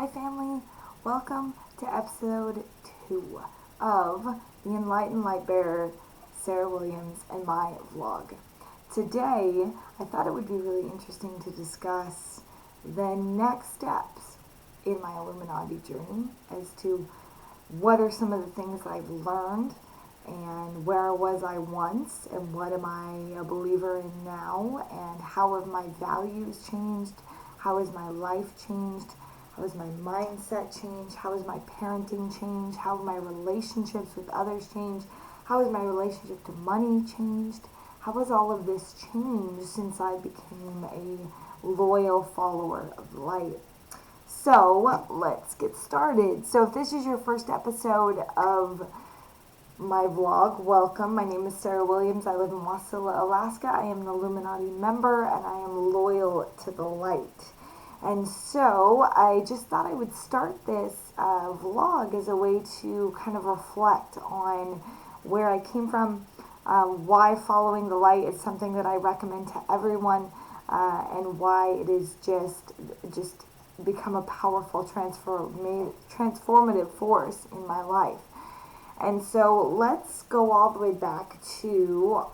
Hi family, welcome to episode 2 of the Enlightened Light Bearer, Sarah Williams, and my vlog. Today, I thought it would be really interesting to discuss the next steps in my Illuminati journey as to what are some of the things that I've learned and where was I once and what am I a believer in now and how have my values changed, how has my life changed, how has my mindset changed, how has my parenting changed, how have my relationships with others changed, how has my relationship to money changed, how has all of this changed since I became a loyal follower of light. So let's get started. So if this is your first episode of my vlog, welcome. My name is Sarah Williams. I live in Wasilla, Alaska. I am an Illuminati member and I am loyal to the light. And so I just thought I would start this vlog as a way to kind of reflect on where I came from, why following the light is something that I recommend to everyone, and why it is just become a powerful transformative force in my life. And so let's go all the way back to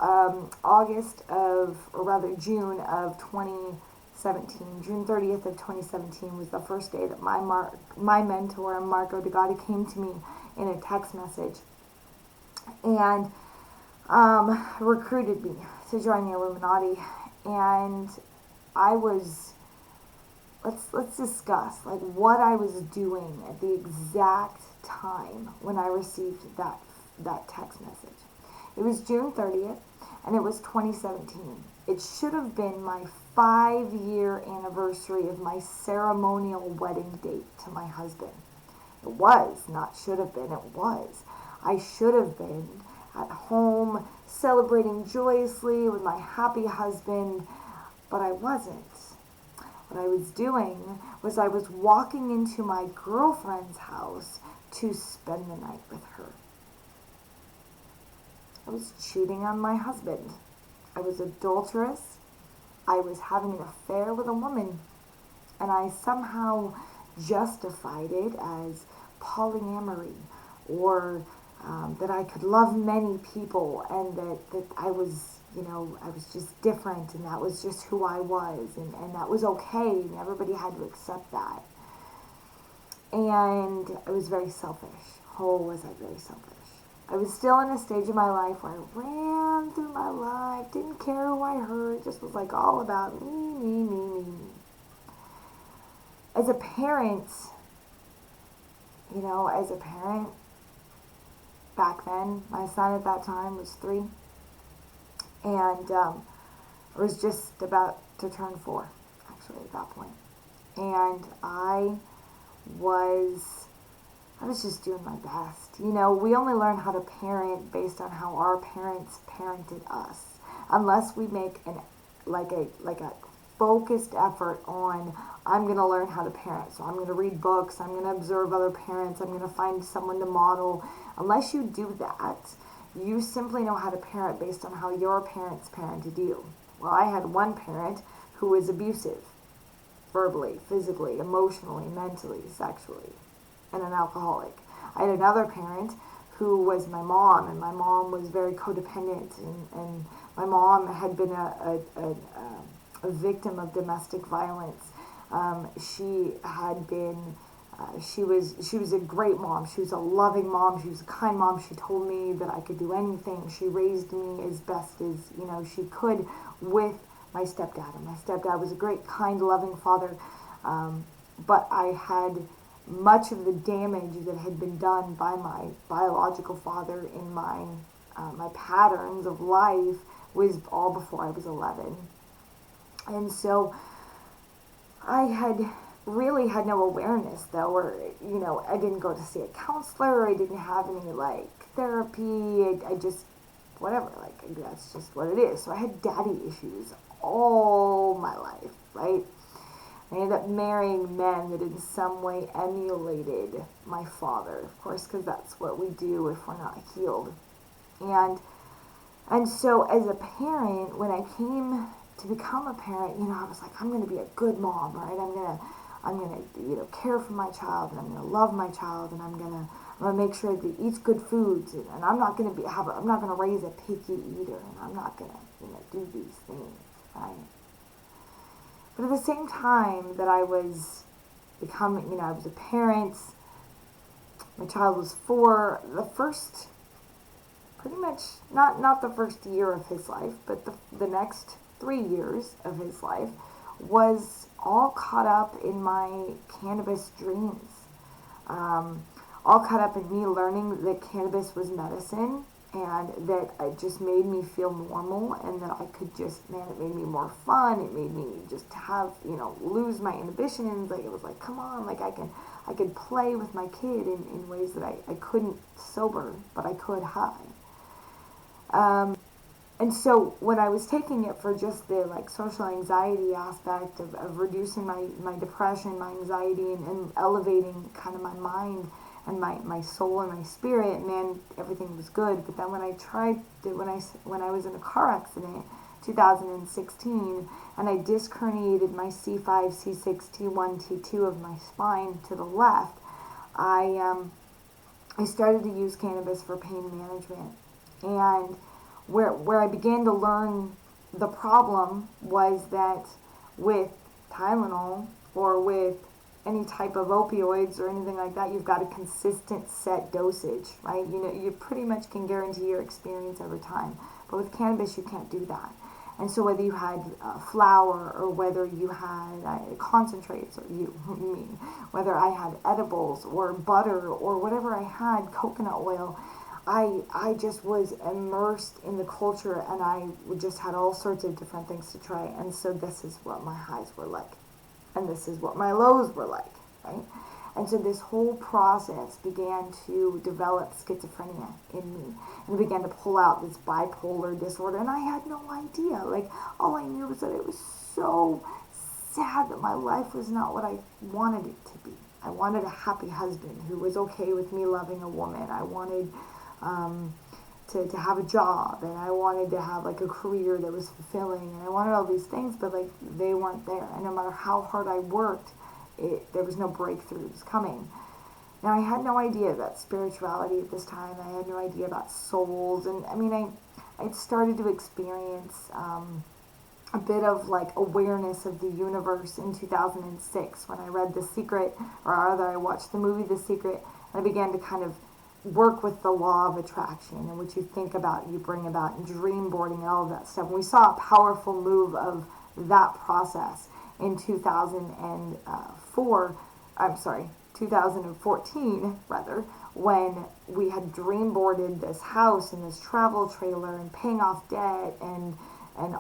June of 2017. June 30th of 2017 was the first day that my mentor, Marco DeGotti, came to me in a text message and recruited me to join the Illuminati. And I was, let's discuss like what I was doing at the exact time when I received that text message. It was June 30th and it was 2017. It should have been my 5-year anniversary of my ceremonial wedding date to my husband. It was, not should have been, it was. I should have been at home celebrating joyously with my happy husband, but I wasn't. What I was doing was I was walking into my girlfriend's house to spend the night with her. I was cheating on my husband. I was adulterous. I was having an affair with a woman. And I somehow justified it as polyamory or that I could love many people and that I was, I was just different and that was just who I was and that was okay and everybody had to accept that. And I was very selfish. Oh, was I very selfish. I was still in a stage of my life where I ran through my life, didn't care who I hurt, just was like all about me. As a parent, back then, my son at that time was 3, and I was just about to turn 4, actually, at that point. And I was just doing my best. We only learn how to parent based on how our parents parented us. Unless we make a focused effort on, I'm going to learn how to parent. So I'm going to read books, I'm going to observe other parents, I'm going to find someone to model. Unless you do that, you simply know how to parent based on how your parents parented you. Well, I had one parent who was abusive, verbally, physically, emotionally, mentally, sexually, and an alcoholic. I had another parent who was my mom, and my mom was very codependent, and my mom had been a victim of domestic violence. She had been, she was a great mom. She was a loving mom. She was a kind mom. She told me that I could do anything. She raised me as best as, she could with my stepdad. And my stepdad was a great, kind, loving father. But I had much of the damage that had been done by my biological father in my patterns of life was all before I was 11. And so I had really had no awareness though, or, I didn't go to see a counselor, I didn't have any therapy, I just, whatever, that's just what it is. So I had daddy issues all my life, right? I ended up marrying men that in some way emulated my father, of course, because that's what we do if we're not healed. And so as a parent, when I came to become a parent, I was like, I'm going to be a good mom, right? I'm gonna, care for my child, and I'm gonna love my child, and I'm gonna make sure that he eats good foods, and I'm not gonna I'm not gonna raise a picky eater, and I'm not gonna, do these things, right? But at the same time that I was becoming, I was a parent, my child was 4, the first, pretty much, not the first year of his life, but the next 3 years of his life was all caught up in my cannabis dreams. All caught up in me learning that cannabis was medicine, and that it just made me feel normal, and that I could just, man, it made me more fun. It made me just have, lose my inhibitions. Like, it was like, come on, like I could play with my kid in ways that I couldn't sober, but I could high. And so when I was taking it for just the like social anxiety aspect of reducing my depression, my anxiety, and elevating kind of my mind and my soul and my spirit, man, everything was good. But then when I tried to, when I was in a car accident, 2016, and I disc herniated my C5, C6, T1, T2 of my spine to the left, I started to use cannabis for pain management. And where I began to learn the problem was that with Tylenol or with any type of opioids or anything like that, you've got a consistent set dosage, right? You pretty much can guarantee your experience every time. But with cannabis, you can't do that. And so whether you had flour or whether you had concentrates, or me, whether I had edibles or butter or whatever I had, coconut oil, I just was immersed in the culture, and I just had all sorts of different things to try. And so this is what my highs were like, and this is what my lows were like, right? And so this whole process began to develop schizophrenia in me, and it began to pull out this bipolar disorder, and I had no idea. Like, all I knew was that it was so sad that my life was not what I wanted it to be. I wanted a happy husband who was okay with me loving a woman. I wanted to have a job, and I wanted to have like a career that was fulfilling, and I wanted all these things, but like they weren't there. And no matter how hard I worked, there was no breakthroughs coming. Now, I had no idea about spirituality at this time. I had no idea about souls, and I mean, I'd started to experience a bit of like awareness of the universe in 2006 when I read The Secret, or rather I watched the movie The Secret, and I began to kind of work with the law of attraction, and what you think about, you bring about, and dream boarding and all of that stuff. And we saw a powerful move of that process in 2014 rather, when we had dream boarded this house and this travel trailer and paying off debt and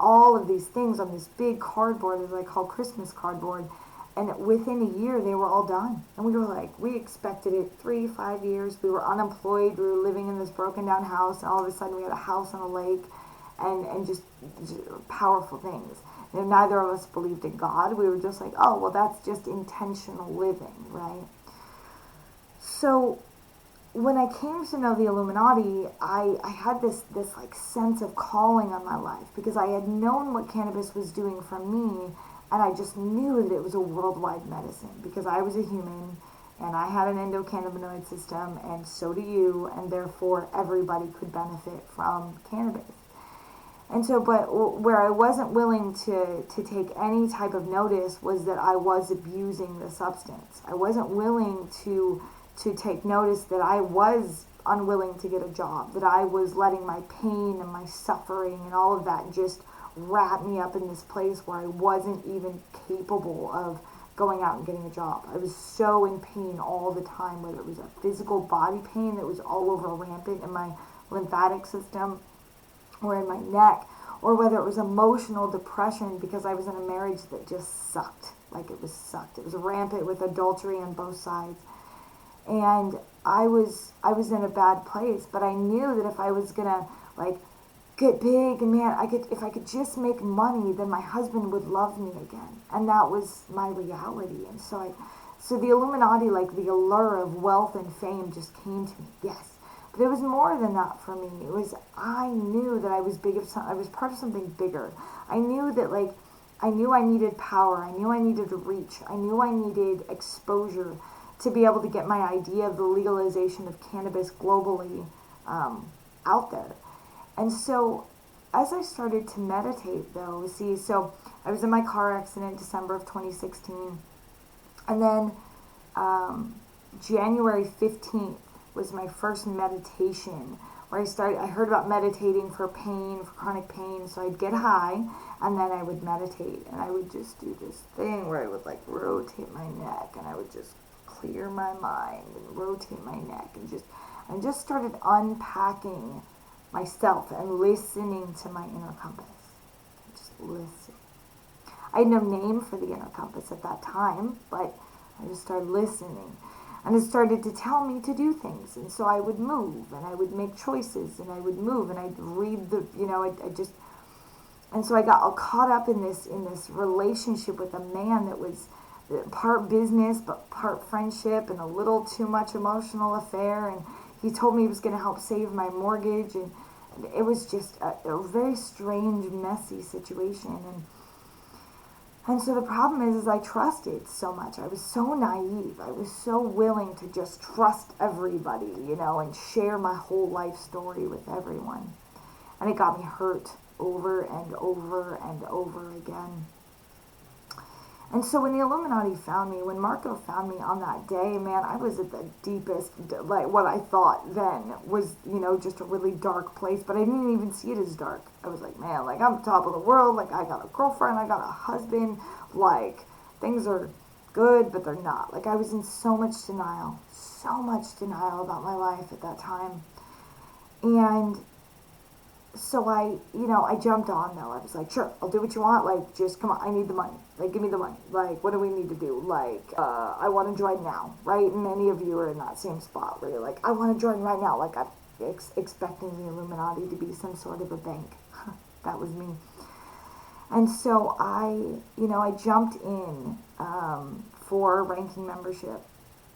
all of these things on this big cardboard, as I call Christmas cardboard. And within a year, they were all done. And we were like, we expected it 3-5 years. We were unemployed. We were living in this broken down house. And all of a sudden, we had a house on a lake, and just powerful things. And neither of us believed in God. We were just like, oh, well, that's just intentional living, right? So when I came to know the Illuminati, I had this like sense of calling on my life, because I had known what cannabis was doing for me. And I just knew that it was a worldwide medicine, because I was a human and I had an endocannabinoid system, and so do you, and therefore everybody could benefit from cannabis. And so, but where I wasn't willing to take any type of notice was that I was abusing the substance. I wasn't willing to take notice that I was unwilling to get a job, that I was letting my pain and my suffering and all of that just wrap me up in this place where I wasn't even capable of going out and getting a job. I was so in pain all the time, whether it was a physical body pain that was all over rampant in my lymphatic system or in my neck, or whether it was emotional depression because I was in a marriage that just sucked. Like, it sucked. It was rampant with adultery on both sides. And I was in a bad place, but I knew that if I was gonna like get big, and man, if I could just make money, then my husband would love me again. And that was my reality. And so the Illuminati, like the allure of wealth and fame, just came to me. Yes. But it was more than that for me. I knew that I was part of something bigger. I knew that, like, I knew I needed power. I knew I needed reach. I knew I needed exposure to be able to get my idea of the legalization of cannabis globally out there. And so as I started to meditate, though, so I was in my car accident December of 2016. And then January 15th was my first meditation where I heard about meditating for pain, for chronic pain. So I'd get high and then I would meditate, and I would just do this thing where I would like rotate my neck, and I would just clear my mind and rotate my neck, and just started unpacking myself and listening to my inner compass. Just listen. I had no name for the inner compass at that time, but I just started listening. And it started to tell me to do things. And so I would move, and I would make choices, and I would move, and I'd read and so I got all caught up in this relationship with a man that was part business, but part friendship, and a little too much emotional affair. And he told me he was going to help save my mortgage, and it was just a very strange, messy situation. And so the problem is I trusted so much. I was so naive. I was so willing to just trust everybody, and share my whole life story with everyone. And it got me hurt over and over and over again. And so when the Illuminati found me, when Marco found me on that day, man, I was at the deepest, like what I thought then was, just a really dark place, but I didn't even see it as dark. I was like, man, like I'm top of the world, like I got a girlfriend, I got a husband, like things are good, but they're not. Like I was in so much denial about my life at that time. And so I jumped on though. I was like, sure, I'll do what you want. Like, just come on, I need the money. Like, give me the money. Like, what do we need to do? Like, I want to join now, right? Many of you are in that same spot where you're like, I want to join right now. Like, I'm expecting the Illuminati to be some sort of a bank. That was me. And so I jumped in for ranking membership.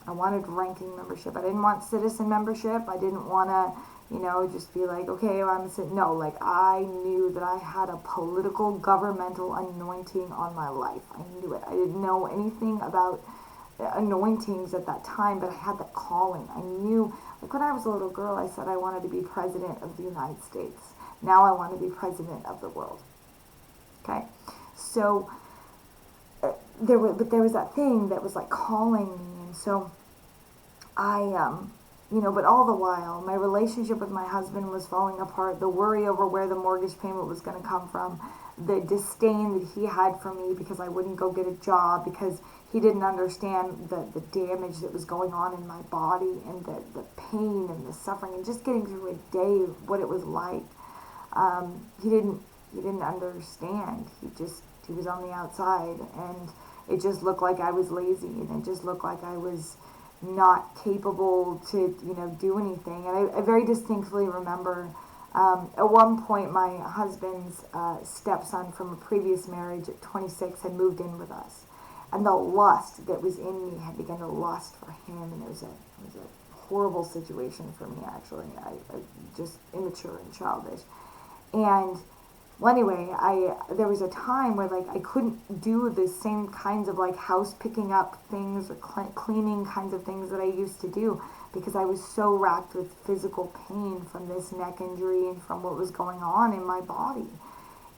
I wanted ranking membership. I didn't want citizen membership. I didn't want to just be like, okay, well, no, like I knew that I had a political, governmental anointing on my life. I knew it. I didn't know anything about anointings at that time, but I had that calling. I knew, like when I was a little girl, I said I wanted to be president of the United States. Now I want to be president of the world. Okay, so there was that thing that was like calling me, and so I but all the while, my relationship with my husband was falling apart. The worry over where the mortgage payment was going to come from, the disdain that he had for me because I wouldn't go get a job, because he didn't understand the damage that was going on in my body, and the pain and the suffering, and just getting through a day, what it was like. He didn't understand. He was on the outside, and it just looked like I was lazy, and it just looked like I was not capable to do anything. And I very distinctly remember at one point my husband's stepson from a previous marriage at 26 had moved in with us, and the lust that was in me had begun to lust for him, and it was a horrible situation for me, actually. I just immature and childish. And well, anyway, there was a time where like I couldn't do the same kinds of like house picking up things or cleaning kinds of things that I used to do, because I was so racked with physical pain from this neck injury and from what was going on in my body.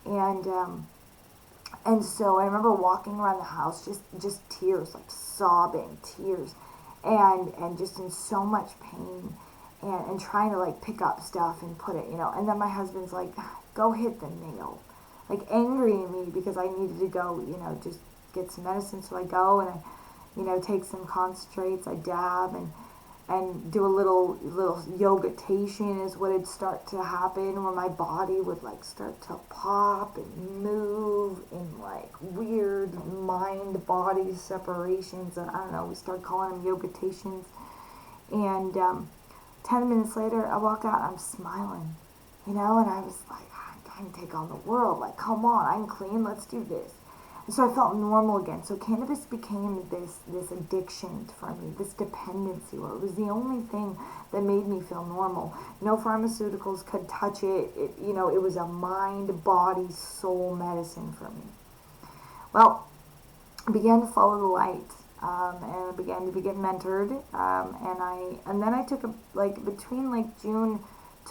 And so I remember walking around the house, just tears, like sobbing tears, and just in so much pain, and trying to like pick up stuff and put it, and then my husband's like, go hit the nail, like angry at me because I needed to go, just get some medicine. So I go and I, take some concentrates, I dab and do a little yogatation is what would start to happen, where my body would like start to pop and move in like weird mind body separations. And I don't know, we started calling them yogatations. And 10 minutes later I walk out, I'm smiling, and I was like, I can take on the world, like come on, I'm clean, let's do this. And so I felt normal again. So cannabis became this addiction for me, this dependency, where it was the only thing that made me feel normal. No pharmaceuticals could touch it. It was a mind, body, soul medicine for me. Well, I began to follow the light, and I began to get mentored, and then I took like between like June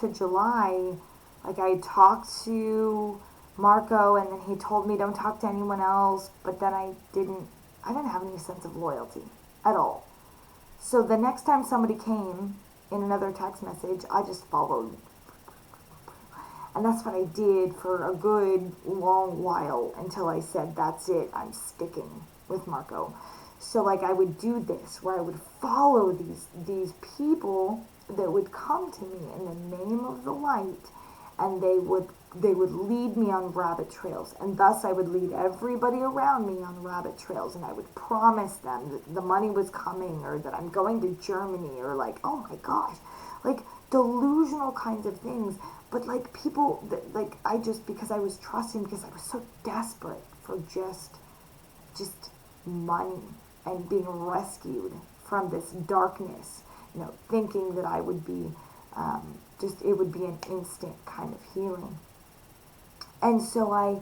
to July, like I talked to Marco, and then he told me don't talk to anyone else, but then I didn't have any sense of loyalty at all. So the next time somebody came in another text message, I just followed. And that's what I did for a good long while until I said, that's it, I'm sticking with Marco. So like I would do this where I would follow these people that would come to me in the name of the light, and they would lead me on rabbit trails, and thus I would lead everybody around me on rabbit trails, and I would promise them that the money was coming, or that I'm going to Germany, or like, oh my gosh, like delusional kinds of things. But like people that, like, I just, because I was trusting, because I was so desperate for just money and being rescued from this darkness, thinking that I would be it would be an instant kind of healing. And so I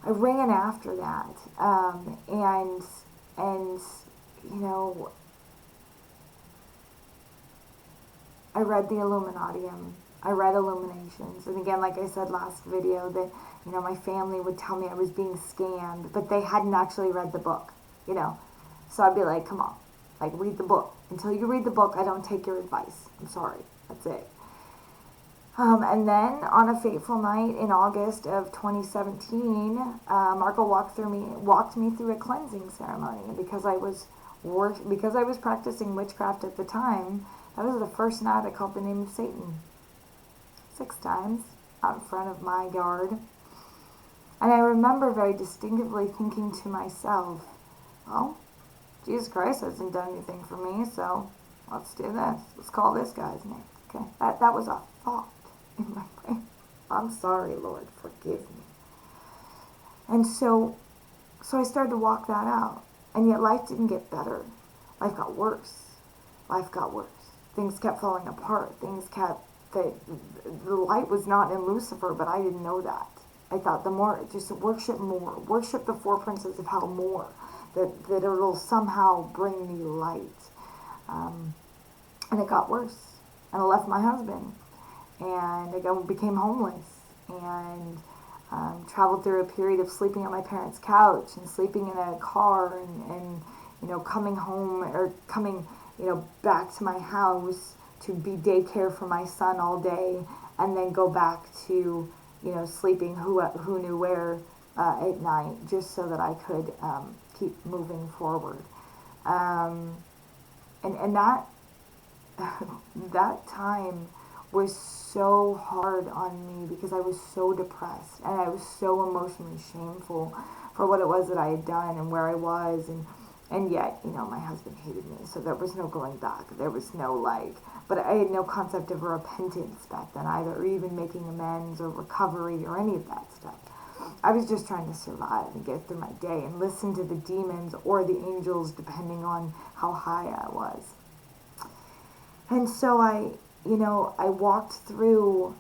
ran after that, and you know I read the Illuminatium. I read Illuminations, and again, like I said last video, that my family would tell me I was being scammed, but they hadn't actually read the book, So I'd be like, come on, like read the book. Until you read the book, I don't take your advice. I'm sorry, that's it. And then on a fateful night in August of 2017, Marco walked me through a cleansing ceremony, and because I was practicing witchcraft at the time, that was the first night I called the name of Satan 6 times out in front of my yard. And I remember very distinctively thinking to myself, well, Jesus Christ hasn't done anything for me, so let's do this. Let's call this guy's name. Okay, that was a thought in my brain. I'm sorry, Lord, forgive me. And so I started to walk that out. And yet life didn't get better. Life got worse. Life got worse. Things kept falling apart. The light was not in Lucifer, but I didn't know that. I thought the more, just worship more. Worship the 4 princes of hell more. That it'll somehow bring me light. And it got worse. And I left my husband. And I became homeless. And traveled through a period of sleeping on my parents' couch and sleeping in a car and coming home or coming, back to my house to be daycare for my son all day, and then go back to, sleeping who knew where at night, just so that I could keep moving forward. And that that time was so hard on me because I was so depressed and I was so emotionally shameful for what it was that I had done and where I was, and yet, my husband hated me, so there was no going back. There was no but I had no concept of repentance back then either, or even making amends or recovery or any of that stuff. I was just trying to survive and get through my day and listen to the demons or the angels depending on how high I was. And so I walked through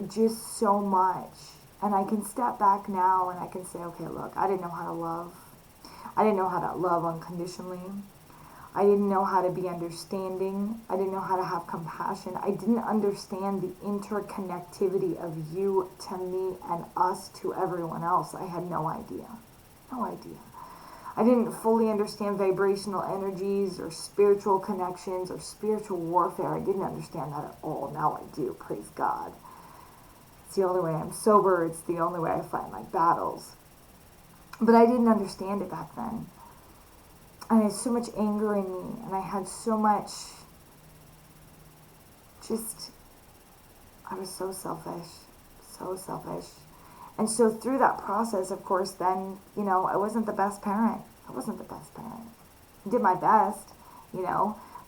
just so much, and I can step back now and I can say, okay, look, I didn't know how to love. I didn't know how to love unconditionally. I didn't know how to be understanding. I didn't know how to have compassion. I didn't understand the interconnectivity of you to me and us to everyone else. I had no idea. No idea. I didn't fully understand vibrational energies or spiritual connections or spiritual warfare. I didn't understand that at all. Now I do, praise God. It's the only way I'm sober. It's the only way I fight my battles. But I didn't understand it back then. And I had so much anger in me, and I had so much, I was so selfish. And so through that process, of course, then, I wasn't the best parent. I did my best,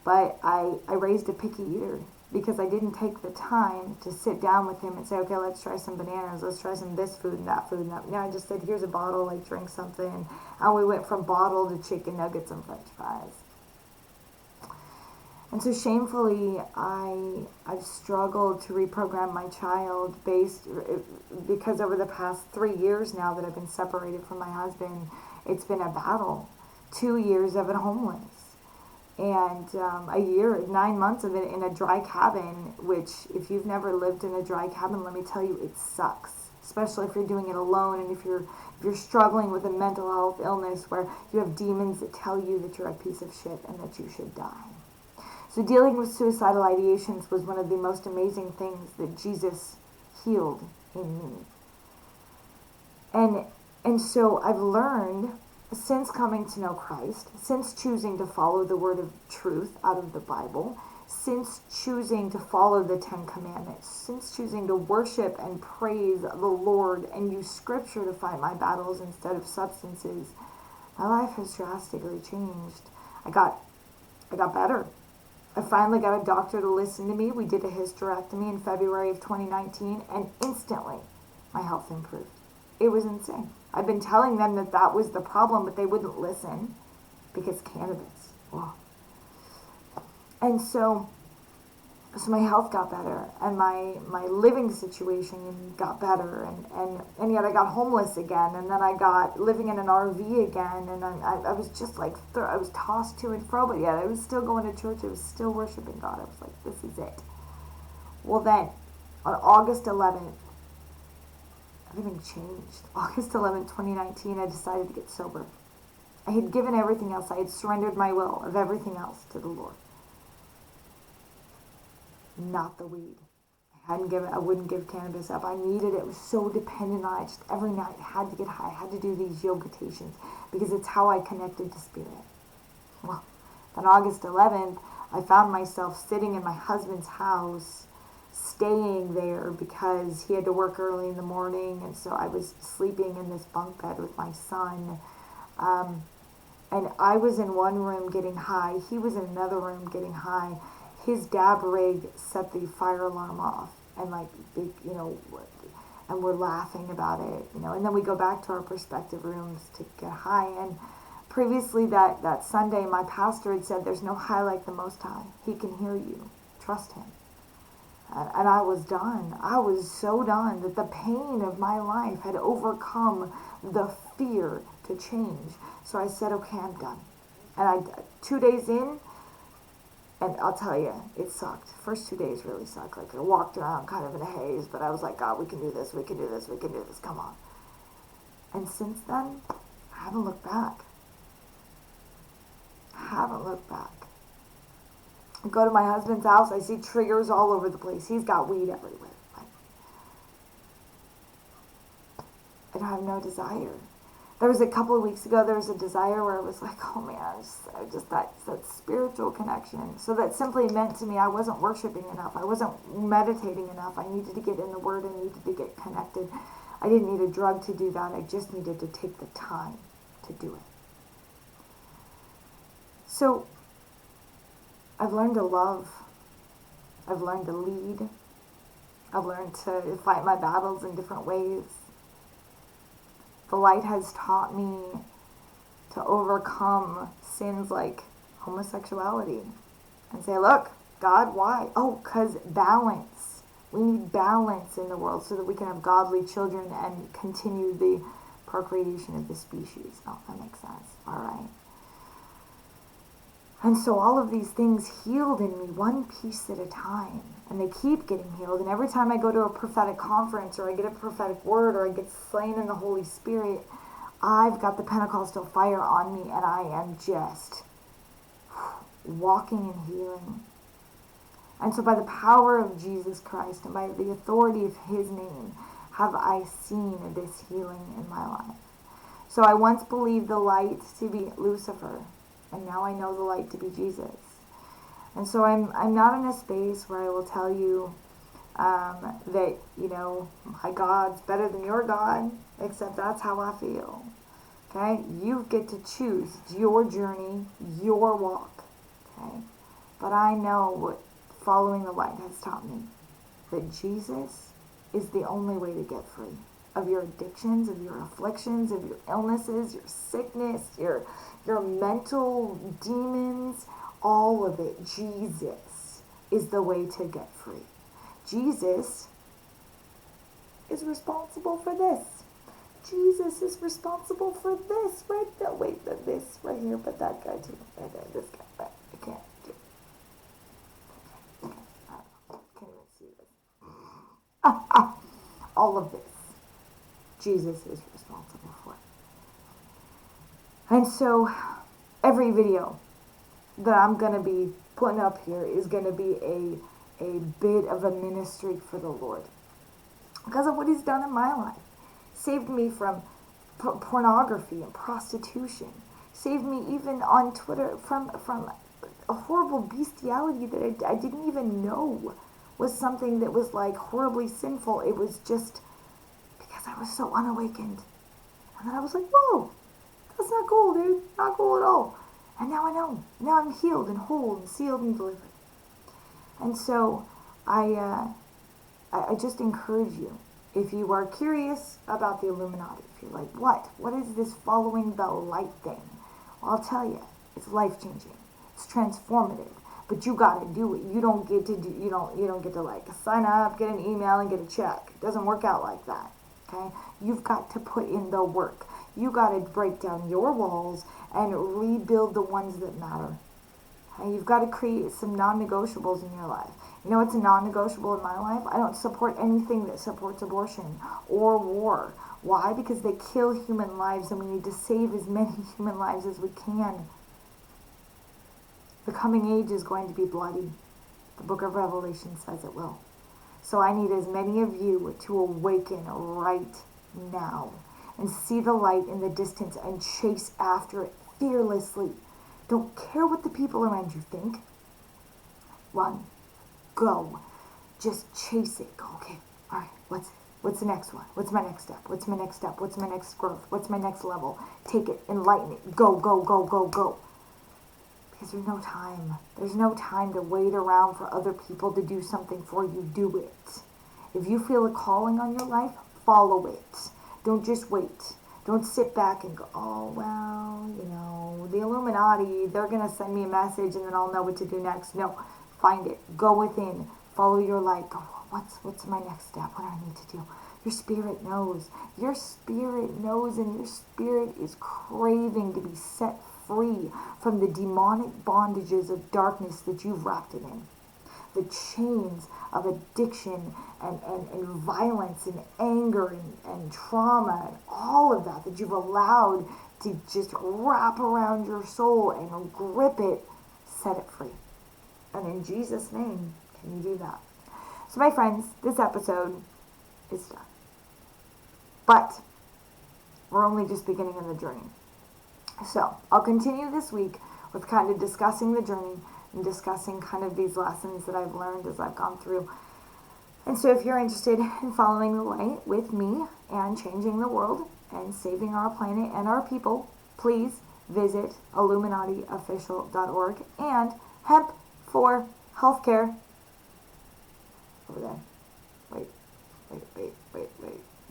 but I raised a picky eater because I didn't take the time to sit down with him and say, okay, let's try some bananas, let's try some this food and that food and that. I just said, here's a bottle, like drink something. And we went from bottle to chicken nuggets and french fries. And so shamefully, I've struggled to reprogram my child because over the past 3 years now that I've been separated from my husband, It's been a battle. 2 years of it homeless. And a year, 9 months of it in a dry cabin, which if you've never lived in a dry cabin, let me tell you, it sucks. Especially if you're doing it alone, and if you're struggling with a mental health illness where you have demons that tell you that you're a piece of shit and that you should die. So dealing with suicidal ideations was one of the most amazing things that Jesus healed in me. And so I've learned, since coming to know Christ, since choosing to follow the word of truth out of the Bible, since choosing to follow the 10 Commandments, since choosing to worship and praise the Lord and use Scripture to fight my battles instead of substances, my life has drastically changed. I got better. I finally got a doctor to listen to me. We did a hysterectomy in February of 2019, and instantly my health improved. It was insane. I've been telling them that was the problem, but they wouldn't listen because cannabis. Whoa. And so my health got better, and my living situation got better, and yet I got homeless again, and then I got living in an RV again, and I was just like, I was tossed to and fro, but yet I was still going to church, I was still worshiping God. I was like, this is it. Well then, on August 11th, everything changed. August 11th, 2019, I decided to get sober. I had given everything else. I had surrendered my will of everything else to the Lord. Not the weed. I wouldn't give cannabis up. I needed it. I was so dependent on it. Just every night I had to get high. I had to do these yogatations because it's how I connected to spirit. Well, on August 11th, I found myself sitting in my husband's house, staying there because he had to work early in the morning, and so I was sleeping in this bunk bed with my son. And I was in one room getting high. He was in another room getting high. His dab rig set the fire alarm off, and and we're laughing about it, and then we go back to our respective rooms to get high. And previously that Sunday, my pastor had said, there's no high like the Most High. He can hear you. Trust him. And I was done. I was so done that the pain of my life had overcome the fear to change. So I said, okay, I'm done. And 2 days in, and I'll tell you, it sucked. First 2 days really sucked. Like, I walked around kind of in a haze, but I was like, God, we can do this, we can do this, we can do this, come on. And since then, I haven't looked back. I go to my husband's house, I see triggers all over the place. He's got weed everywhere. I don't have no desire. There was a couple of weeks ago, there was a desire where I was like, oh man, just that spiritual connection. So that simply meant to me I wasn't worshiping enough. I wasn't meditating enough. I needed to get in the Word. I needed to get connected. I didn't need a drug to do that. I just needed to take the time to do it. So I've learned to love. I've learned to lead. I've learned to fight my battles in different ways. The light has taught me to overcome sins like homosexuality and say, look, God, why? Oh, because balance. We need balance in the world so that we can have godly children and continue the procreation of the species. Oh, that makes sense. All right. And so all of these things healed in me one piece at a time. And they keep getting healed. And every time I go to a prophetic conference or I get a prophetic word or I get slain in the Holy Spirit, I've got the Pentecostal fire on me and I am just walking in healing. And so by the power of Jesus Christ and by the authority of His name, have I seen this healing in my life. So I once believed the light to be Lucifer, and now I know the light to be Jesus. And so I'm not in a space where I will tell you that, my God's better than your God, except that's how I feel. Okay? You get to choose your journey, your walk. Okay? But I know what following the light has taught me, that Jesus is the only way to get free of your addictions, of your afflictions, of your illnesses, your sickness, your mental demons, all of it. Jesus is the way to get free. Jesus is responsible for this. Jesus is responsible for this, right? No, wait, this right here, but that guy too. Right there, this guy, right? I can't do it. Okay, I don't know. Can't even see this. All of this, Jesus is responsible for. And so, every video that I'm going to be putting up here is going to be a bit of a ministry for the Lord. Because of what he's done in my life. Saved me from pornography and prostitution. Saved me even on Twitter from a horrible bestiality that I didn't even know was something that was like horribly sinful. It was just because I was so unawakened. And then I was like, whoa, that's not cool, dude. Not cool at all. And now I know. Now I'm healed and whole and sealed and delivered. And so I just encourage you, if you are curious about the Illuminati, if you're like, what is this following the light thing? Well, I'll tell you, it's life-changing. It's transformative. But you gotta do it. You don't get to you don't get to like sign up, get an email, and get a check. It doesn't work out like that. Okay? You've got to put in the work. You gotta break down your walls and rebuild the ones that matter. Okay? You've got to create some non-negotiables in your life. You know what's a non-negotiable in my life? I don't support anything that supports abortion or war. Why? Because they kill human lives, and we need to save as many human lives as we can. The coming age is going to be bloody. The book of Revelation says it will. So I need as many of you to awaken right now and see the light in the distance and chase after it fearlessly. Don't care what the people around you think. Run. Go. Just chase it. Go, okay. All right. What's the next one? What's my next step? What's my next step? What's my next growth? What's my next level? Take it. Enlighten it. Go, go, go, go, go. Because there's no time. There's no time to wait around for other people to do something for you. Do it. If you feel a calling on your life, follow it. Don't just wait. Don't sit back and go, oh, well, the Illuminati, they're going to send me a message and then I'll know what to do next. No, find it. Go within. Follow your light. Go, what's my next step? What do I need to do? Your spirit knows. Your spirit knows, and your spirit is craving to be set free from the demonic bondages of darkness that you've wrapped it in. The chains of addiction and violence and anger and trauma and all of that you've allowed to just wrap around your soul and grip it, set it free. And in Jesus' name, can you do that? So my friends, this episode is done. But we're only just beginning in the journey. So I'll continue this week with kind of discussing the journey and discussing kind of these lessons that I've learned as I've gone through. And so if you're interested in following the light with me and changing the world and saving our planet and our people, please visit illuminatiofficial.org and Hemp for Healthcare. Over there. Wait.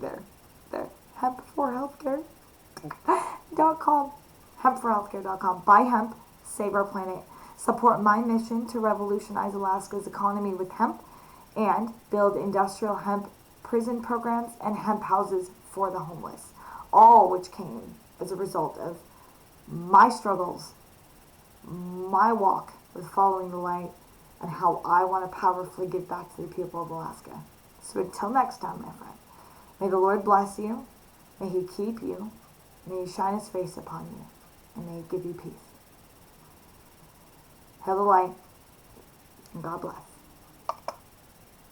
There. Hemp for Healthcare.com. Hempforhealthcare.com. Buy hemp. Save our planet. Support my mission to revolutionize Alaska's economy with hemp and build industrial hemp prison programs and hemp houses for the homeless. All which came as a result of my struggles, my walk with following the light, and how I want to powerfully give back to the people of Alaska. So until next time, my friend, may the Lord bless you, may He keep you, may He shine His face upon you, and may He give you peace. Hail the light, and God bless.